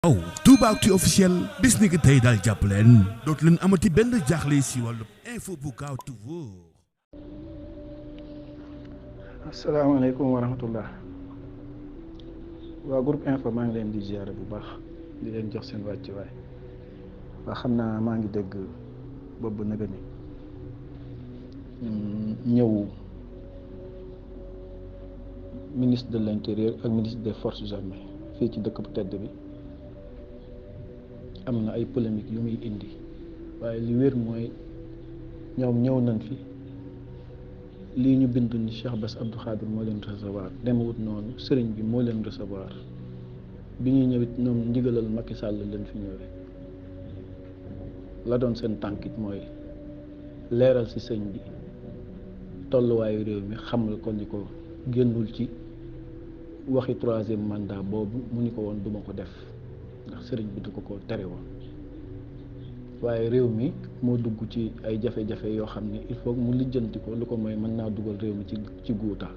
aw Toubactu officiel bis ni ki tey daal jàpp leen dootu leen amati benn jaaxle si wàllu info bu gaaw te wóor. asalaamaaleykum wa rahmatullah waa groupe info maa ngi leen di ziare bu baax di leen jox seen wàccuwaay waa xam naa maa ngi dégg boobu naka ni ñëw ministre de l'intérieur ak ministre des forces armées fii ci dëkk bu tedd bi am na ay polémique yu muy indi waaye li wér mooy ñoom ñëw nañ fi lii ñu bind ni Cheikh Bass Abdou Khadir moo leen recevoir demewut noonu sëriñ bi moo leen recevoir bi ñuy ñëwit ñoom ndigalal Macky Sall leen fi ñëwee la doon seen tànkit mooy leeral ci sëñ bi tolluwaayu réew mi xamal ko ni ko génnul ci waxi troisième mandat boobu mu ni ko woon duma ko def ndax sëriñ bi du ko tere woon waaye réew mi moo dugg ci ay jafe-jafe yoo xam ne il faut mu lijjanti ko lu ko mooy mën naa dugal réew mi ci guuta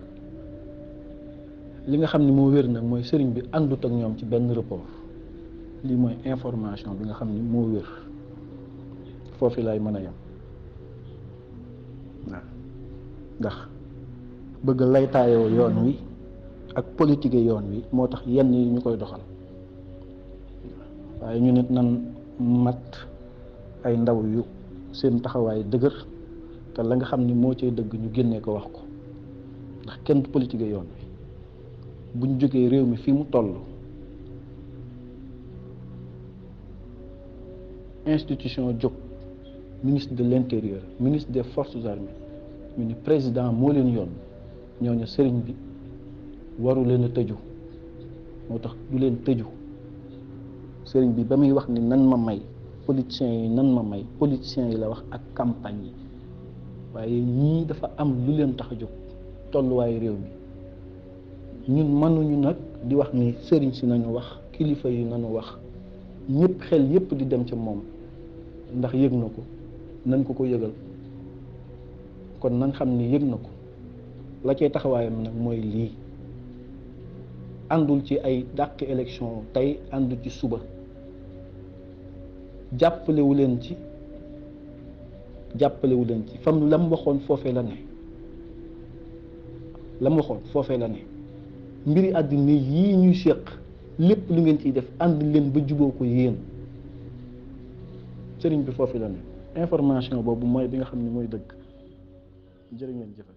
li nga xam ne moo wér nag mooy sëriñ bi àndut ak ñoom ci benn report lii mooy information bi nga xam ni moo wér foofu lay mën a yem waaw ndax bëgg laytaayoo yoon wi ak politique yoon wi moo tax yenn yi ñu koy doxal waaye ñu nit nan mat ay ndaw yu seen taxawaay dëgër te la nga xam ni moo cay dëgg ñu génnee ko wax ko ndax kenn du politique yoon wi buñ jógee réew mi fii mu toll institution jóg ministre de l'intérieur ministre des forces armées ñu ni président moo leen yoon ñooñu sëriñ bi waru leen a tëju moo tax du leen tëju sëriñ bi ba muy wax ni nan ma may politiciens yi nan ma may politiciens yi la wax ak campagne yi waaye ñii dafa am lu leen tax a jóg tolluwaayu réew mi ñun mënuñu nag di wax ni sëriñ si nañu wax kilifa yi nañu wax ñëpp xel yëpp di dem ca moom ndax yëg na ko nañ ko yëgal kon nañ xam ni yëg na ko la cay taxawaayam nag mooy lii àndul ci ay dàq élection tey àndul ci suba jàppalewu leen ci fam la mu waxoon foofee la ne mbiri àddina yii ñuy séq lépp lu ngeen ciy def ànd leen ba juboo ko yéen sëriñ bi foofu la ne information boobu mooy bi nga xam ne mooy dëgg jërë ngeen jëfal